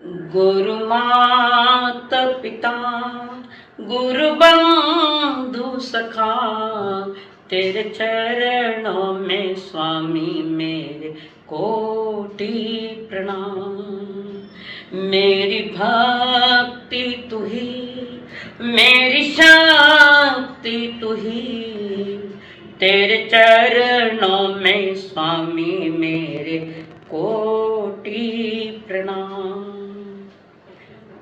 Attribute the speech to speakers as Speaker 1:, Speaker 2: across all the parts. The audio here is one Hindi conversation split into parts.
Speaker 1: गुरु माता पिता गुरु बंधु सखा, तेरे चरणों में स्वामी मेरे कोटि प्रणाम। मेरी भक्ति तू ही, मेरी शक्ति तू ही, तेरे चरणों में स्वामी मेरे कोटि प्रणाम।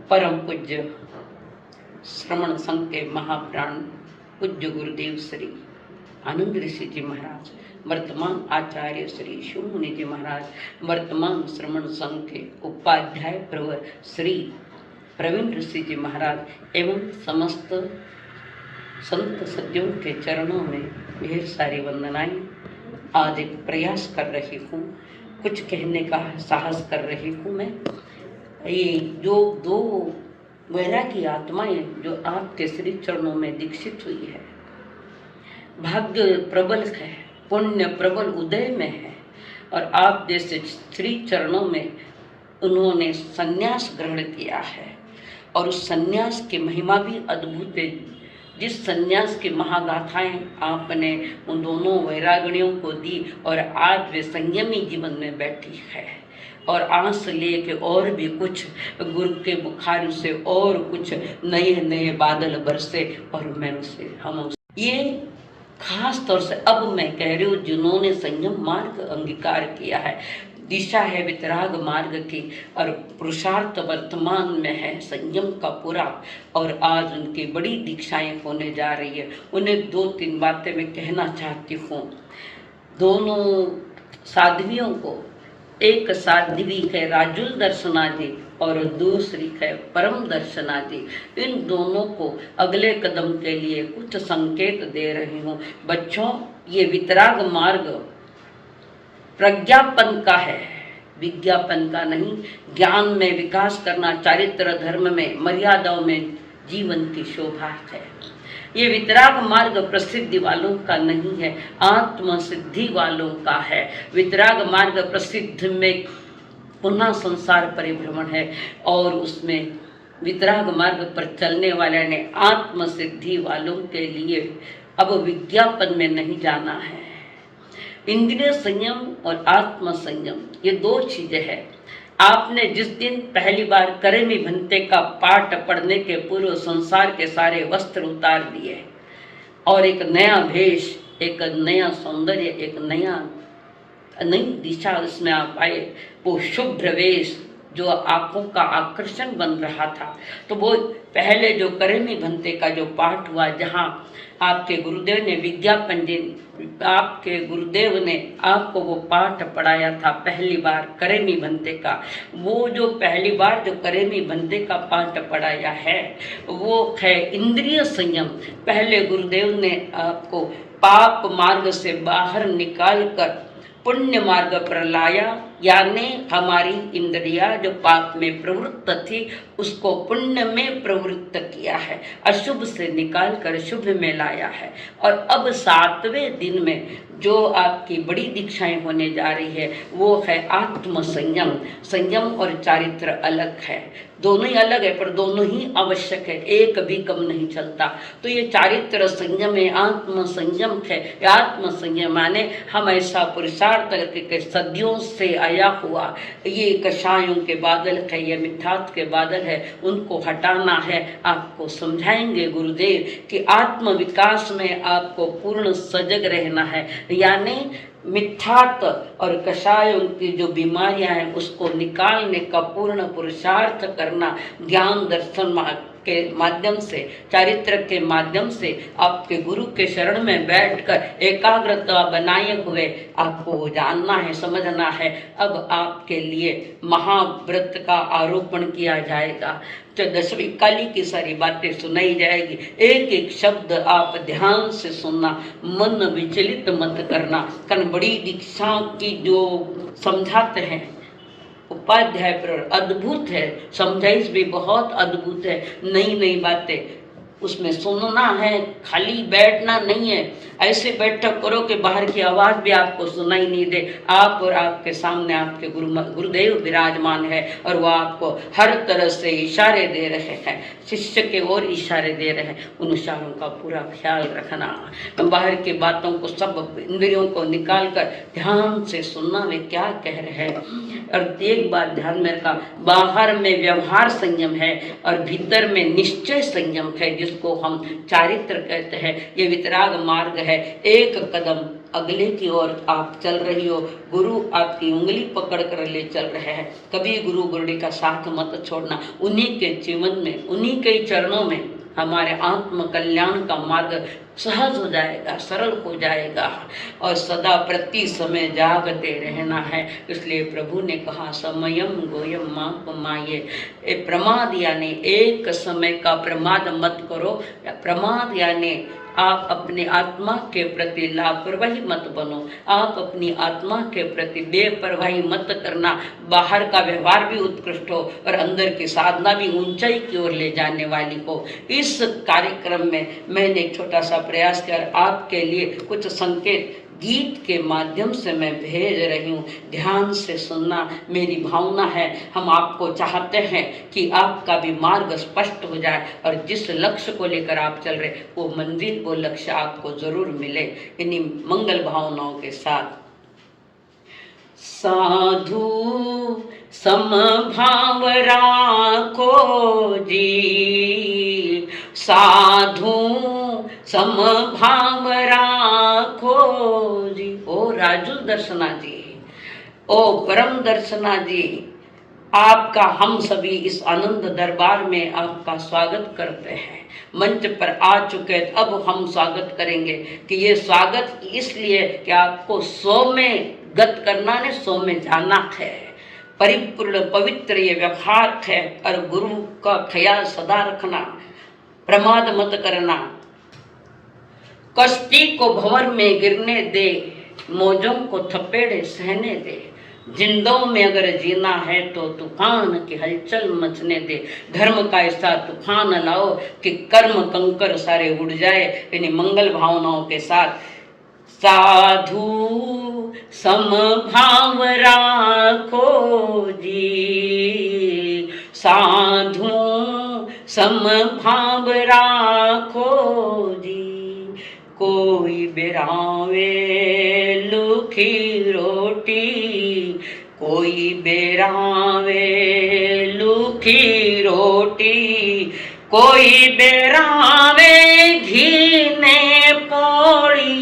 Speaker 1: परम पूज्य श्रमण संघ के महाप्राण पूज्य गुरुदेव श्री आनंद ऋषि जी महाराज, वर्तमान आचार्य श्री शिव मुनि जी महाराज, वर्तमान श्रमण संघ के उपाध्याय प्रवर श्री प्रवीण ऋषि जी महाराज एवं समस्त संत सज्जनों के चरणों में ढेर सारी वंदनाएं। आज एक प्रयास कर रही हूँ, कुछ कहने का साहस कर रही हूँ मैं। ये जो दो वैरागी आत्माएं जो आपके श्री चरणों में दीक्षित हुई है, भाग्य प्रबल है, पुण्य प्रबल उदय में है, और आप जैसे श्री चरणों में उन्होंने संन्यास ग्रहण किया है और उस संन्यास की महिमा भी अद्भुत है। जिस संन्यास की महागाथाएं आपने उन दोनों वैरागिणियों को दी और आज वे संयमी जीवन में बैठी है और आंस से लेके और भी कुछ गुरु के बुखार से और कुछ नए नए बादल बरसे और मैं उसे ये खास तौर से अब मैं कह रही हूँ जिन्होंने संयम मार्ग अंगीकार किया है, दिशा है वितराग मार्ग की और पुरुषार्थ वर्तमान में है संयम का पूरा, और आज उनकी बड़ी दीक्षाएं होने जा रही है। उन्हें दो तीन बातें मैं कहना चाहती हूँ। दोनों साध्वियों को, एक साध्वी है राजुल दर्शना जी और दूसरी है परम दर्शना जी, इन दोनों को अगले कदम के लिए कुछ संकेत दे रही हूँ। बच्चों, ये वितराग मार्ग प्रज्ञापन का है, विज्ञापन का नहीं। ज्ञान में विकास करना, चारित्र धर्म में, मर्यादाओं में जीवन की शोभा है। ये वितराग मार्ग प्रसिद्धि वालों का नहीं है, आत्म सिद्धि वालों का है। वितराग मार्ग प्रसिद्ध में पुनः संसार परिभ्रमण है और उसमें वितराग मार्ग पर चलने वाले ने आत्म सिद्धि वालों के लिए अब विज्ञापन में नहीं जाना है। इंद्रिय संयम और आत्म संयम ये दो चीजें हैं। आपने जिस दिन पहली बार करेमी भंते का पाठ पढ़ने के पूर्व संसार के सारे वस्त्र उतार दिए और एक नया भेष, एक नया सौंदर्य, एक नई दिशा उसमें आप आए, वो शुभ्र वेश जो आंखों का आकर्षण बन रहा था, तो वो पहले जो करेमी भंते का जो पाठ हुआ, जहाँ आपके गुरुदेव ने विज्ञापन दिन आपके गुरुदेव ने आपको वो पाठ पढ़ाया था पहली बार करेमी भंते का, वो जो पहली बार जो करेमी भंते का पाठ पढ़ाया है वो है इंद्रिय संयम। पहले गुरुदेव ने आपको पाप मार्ग से बाहर निकाल कर पुण्य मार्ग पर लाया, यानी हमारी इंद्रिया जो पाप में प्रवृत्त थी उसको पुण्य में प्रवृत्त किया है, अशुभ से निकाल कर शुभ में लाया है। और अब 7वें दिन में जो आपकी बड़ी दीक्षाएं होने जा रही है वो है आत्म संयम। संयम और चारित्र अलग है, दोनों ही अलग है पर दोनों ही आवश्यक है, एक भी कम नहीं चलता। तो ये चारित्र संयम है, आत्म संयम है। आत्म संयम माने हम ऐसा पुरुषार्थ करके सदियों से आया हुआ ये कषायों के बादल है, ये मिथ्यात्व के बादल है, उनको हटाना है। आपको समझाएंगे गुरुदेव कि आत्म विकास में आपको पूर्ण सजग रहना है, यानी मिथ्यात्व और कषायों की जो बीमारियां हैं उसको निकालने का पूर्ण पुरुषार्थ करना, ज्ञान दर्शन के माध्यम से, चारित्र के माध्यम से आपके गुरु के शरण में बैठकर एकाग्रता बनाए हुए आपको जानना है, समझना है। अब आपके लिए महाव्रत का आरोपण किया जाएगा, तो 10वीं काली की सारी बातें सुनाई जाएगी। एक एक शब्द आप ध्यान से सुनना, मन विचलित मत करना। कारण बड़ी दीक्षा की जो समझाते हैं उपाध्याय पर अद्भुत है, समझाइश भी बहुत अद्भुत है, नई नई बातें उसमें सुनना है, खाली बैठना नहीं है। ऐसे बैठक करो कि बाहर की आवाज़ भी आपको सुनाई नहीं दे। आप और आपके सामने आपके गुरुदेव विराजमान है और वो आपको हर तरह से इशारे दे रहे हैं, शिष्य के ओर इशारे दे रहे हैं। उन इशारों का पूरा ख्याल रखना, बाहर की बातों को, सब इंद्रियों को निकाल कर ध्यान से सुनना वे क्या कह रहे हैं। और एक बात ध्यान में रखा, बाहर में व्यवहार संयम है और भीतर में निश्चय संयम है, जिसको हम चारित्र कहते हैं। ये वितराग मार्ग है। एक कदम अगले की ओर आप चल रही हो, गुरु आपकी उंगली पकड़ कर ले चल रहे हैं। कभी गुरु गुरुड़ी का साथ मत छोड़ना। उन्हीं के जीवन में, उन्हीं के चरणों में हमारे आत्म कल्याण का मार्ग सहज हो जाएगा, सरल हो जाएगा। और सदा प्रति समय जागते रहना है। इसलिए प्रभु ने कहा, समयम गोयम माप माये। प्रमाद यानी एक समय का प्रमाद मत करो। प्रमाद यानी आप अपनी आत्मा के प्रति लापरवाही मत बनो। आप अपनी आत्मा के प्रति बेपरवाही मत करना। बाहर का व्यवहार भी उत्कृष्ट हो और अंदर की साधना भी ऊंचाई की ओर ले जाने वाली हो। इस कार्यक्रम में मैंने एक छोटा सा प्रयास किया, आपके लिए कुछ संकेत गीत के माध्यम से मैं भेज रही हूँ। ध्यान से सुनना मेरी भावना है। हम आपको चाहते हैं कि आपका भी मार्ग स्पष्ट हो जाए और जिस लक्ष्य को लेकर आप चल रहे वो मंजिल, वो लक्ष्य आपको जरूर मिले। इन्हीं मंगल भावनाओं के साथ। साधु समभाव राखो जी, साधु समभाव राखो जी। ओ राजू दर्शना जी, ओ परम दर्शना जी, आपका हम सभी इस आनंद दरबार में आपका स्वागत करते हैं। मंच पर आ चुके, अब हम स्वागत करेंगे कि ये स्वागत इसलिए कि आपको 100 में गत करना ने 100 में जाना है। परिपूर्ण पवित्र ये व्यवहार है और गुरु का ख्याल सदा रखना, प्रमाद मत करना। कश्ती को भंवर में गिरने दे, मौजों को थपेड़े सहने दे। जिंदों में अगर जीना है तो तूफान की हलचल मचने दे। धर्म का ऐसा तूफान लाओ कि कर्म कंकर सारे उड़ जाए। इन्हीं मंगल भावनाओं के साथ। साधु समभाव राखो जी, साधु समभाव राखो जी। कोई बेरावे लूखी रोटी, कोई बेरावे लूखी रोटी, कोई बेरावे घी ने पौड़ी,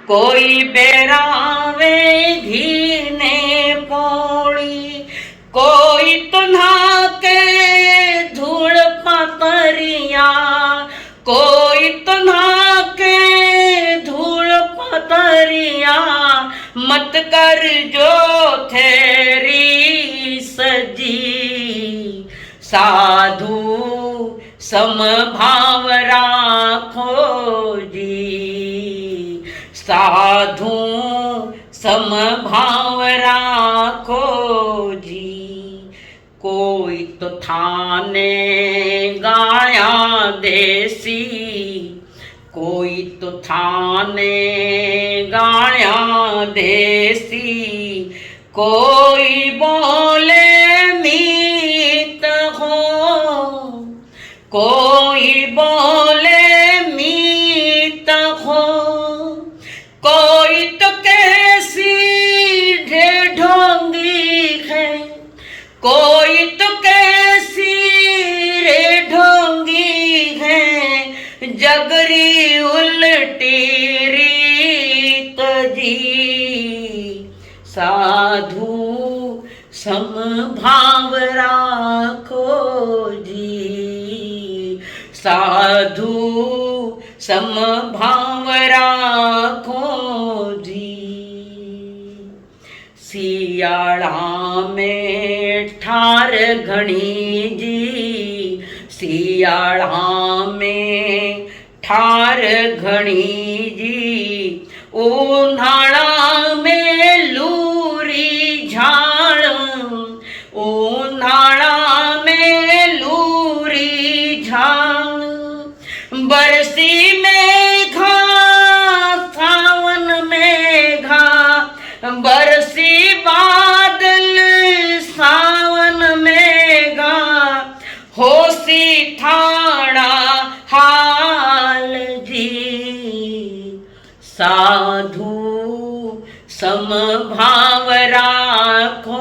Speaker 1: कोई बेरावे घी ने पौड़ी। कोई तुन्हा के धूल पतरिया, कोई तुन्हा के धूल पतरिया, मत कर जो तेरी सजी। साधु समभाव राखो जी, साधु समभाव राखो जी। कोई तो थाने गाया देसी, कोई तो थाने गाया देसी। कोई बोले मीत हो, कोई बोले मीत हो। कोई तो कैसी ढोंगी है, कोई तो कैसी रे ढोंगी है। जगरी उल्टी रीत जी। साधु समभाव राखो जी, साधु समभाव राखो जी। सियाड़ा में ठार घणी जी, सियाड़ा में ठार घणी जी। उन्हाड़ा में लूरी झाड़, उन्हाड़ा में लूरी झाड़। समभाव राखो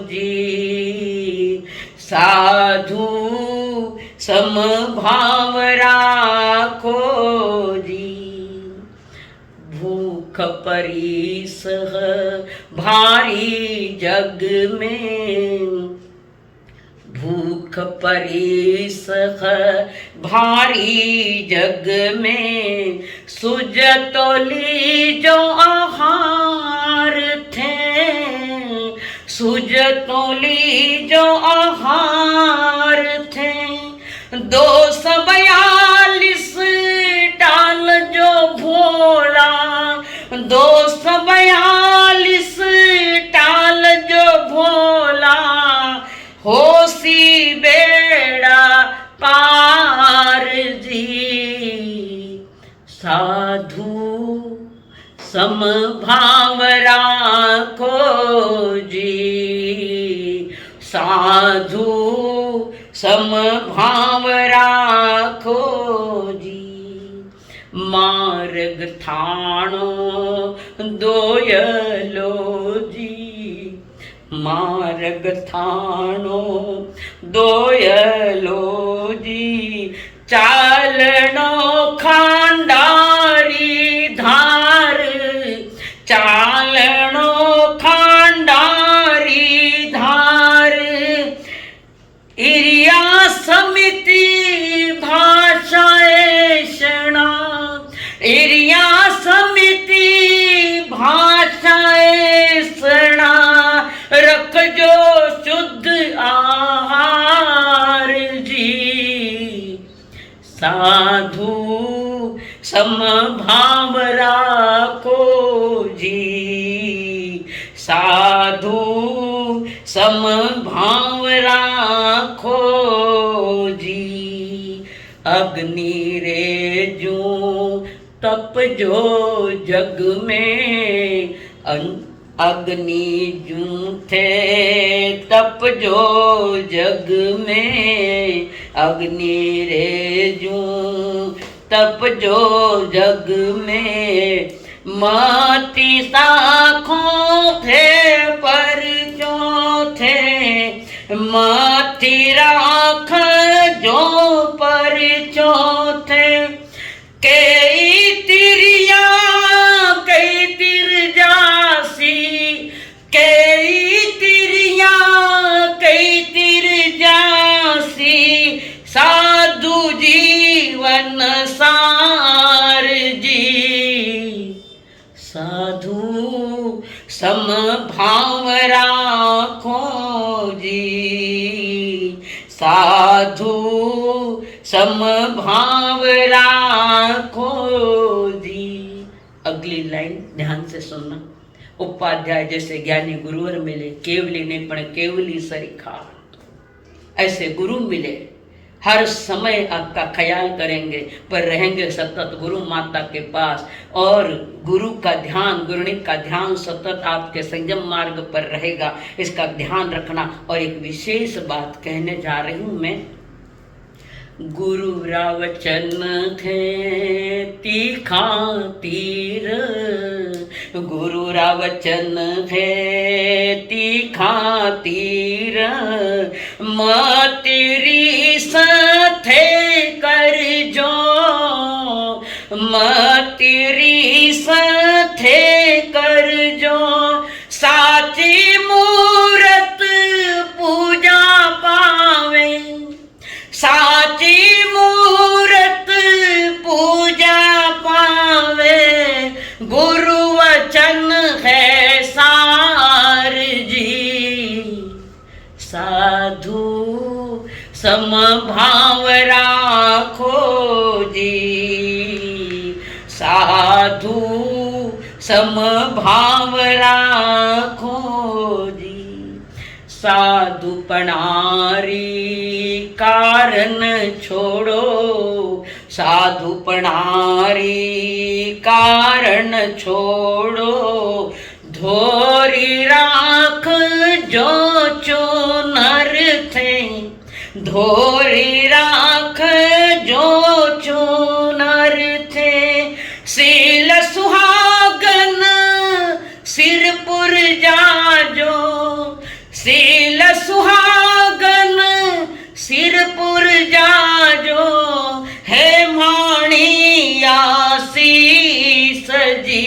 Speaker 1: जी, साधु समभाव राखो जी। भूख परिसह भारी जग में, भूख परिसह भारी जग में, सुजतोली जो आहार थे, सुजतोली जो आहार थे। 242 टाल जो भोला, 242 टाल जो भोला, होसी बेड़ा पार जी। साधु समभाव राखो जी, साधु समभाव राखो जी। मार्ग थाणो दोयलो जी, मार्ग थाणो दोयलो जी। चालनो खांडारी धार, चालनो खांडारी धार। इरिया समिति भाषाए शणा, इरिया समिति भाषाए शणा। रख जो शुद्ध आहार जी, साधु समभाव राखो जी, साधु समभाव राखो जी। अग्नि रे जो तप जो जग में, अग्नि जू थे तप जो जग में, अग्नि रे जू तप जो जग में। माती साखों थे पर जो थे, माती राख जो पर जो थे। कई तिरिया कई तिर जासी, कई तिरिया कई तिर जासी। साधु जीवन सार जी, साधु समभाव राखो जी, साधु समभाव राखो जी। अगली लाइन ध्यान से सुनना। उपाध्याय जैसे ज्ञानी गुरुवर मिले, केवली नहीं पण केवली सरीखा, ऐसे गुरु मिले। हर समय आपका ख्याल करेंगे, पर रहेंगे सतत गुरु माता के पास। और गुरु का ध्यान, गुरुनी का ध्यान सतत आपके संयम मार्ग पर रहेगा, इसका ध्यान रखना। और एक विशेष बात कहने जा रही हूँ मैं। गुरु रा वचन थे तीखा तीर, गुरु रा वचन है तीखा तीर। तेरी साथे कर जो, तेरी साथे कर जो। साची मूरत पूजा पावे, साची मूरत पूजा पावे। गुरु वचन है सार जी, साधु समभाव राखो जी, साधु समभाव राखो जी। साधुपणारी कारण छोड़ो, साधुपणारी कारण छोड़ो। धोरी राख जो चुनर थे, धोरी राख जो चुनर थे। सील सुहागन शील सुहागन सिरपुर जाजो, है माणी आशीष जी।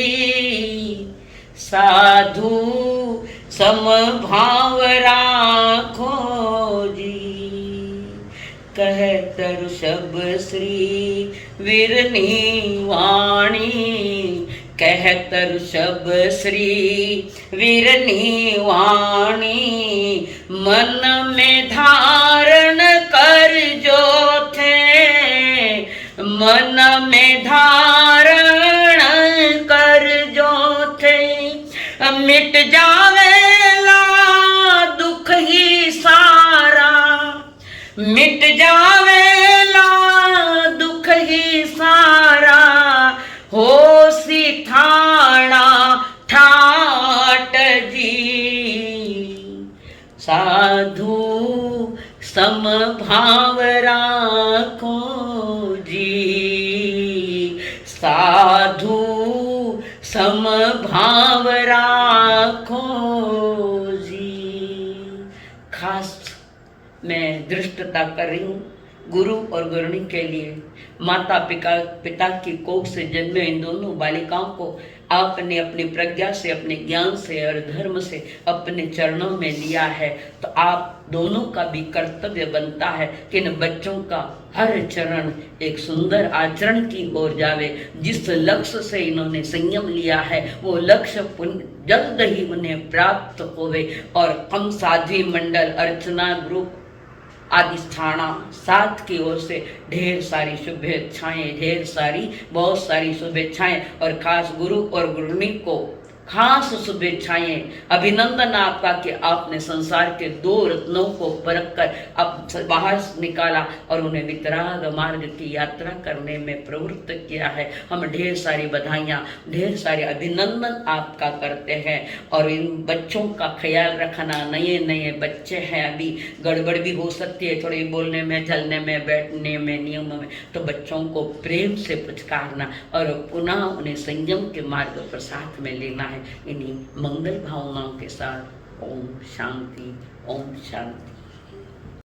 Speaker 1: साधु समभाव राखो जी, कहत ऋषभ श्री वीरनी वाणी। कहत ऋषभ श्री वीरनी वाणी, मन में धारण कर जो थे। मन में धारण कर जो थे, मिट जावेला दुख ही सारा। मिट जावेला दुख ही सारा, हो सी ठाणा ठाट जी। साधु समभाव राखो जी, साधु समभाव राखो जी। खास मैं दृष्टता कर रही हूँ गुरु और गुरुणी के लिए। माता पिता की कोख से जन्मे इन दोनों बालिकाओं को आपने अपनी प्रज्ञा से, अपने ज्ञान से और धर्म से अपने चरणों में लिया है, तो आप दोनों का भी कर्तव्य बनता है कि इन बच्चों का हर चरण एक सुंदर आचरण की ओर जावे। जिस लक्ष्य से इन्होंने संयम लिया है वो लक्ष्य जल्द ही उन्हें प्राप्त होवे। और हम साध्वी मंडल, अर्चना ग्रुप आदि थाना 7 की ओर से ढेर सारी शुभेच्छाएं, ढेर सारी बहुत सारी शुभेच्छाएं। और खास गुरु और गुरुणी को खास शुभेच्छाएं, अभिनंदन आपका कि आपने संसार के 2 रत्नों को परख कर अब बाहर निकाला और उन्हें वितराग मार्ग की यात्रा करने में प्रवृत्त किया है। हम ढेर सारी बधाइयाँ, ढेर सारे अभिनंदन आपका करते हैं। और इन बच्चों का ख्याल रखना, नए नए बच्चे हैं, अभी गड़बड़ भी हो सकती है थोड़ी बोलने में, चलने में, बैठने में, नियमों में, तो बच्चों को प्रेम से पुचकारना और पुनः उन्हें संयम के मार्ग पर साथ में लेना है। इन्हीं मंगल भावनाओं के साथ ओम शांति, ओम शांति।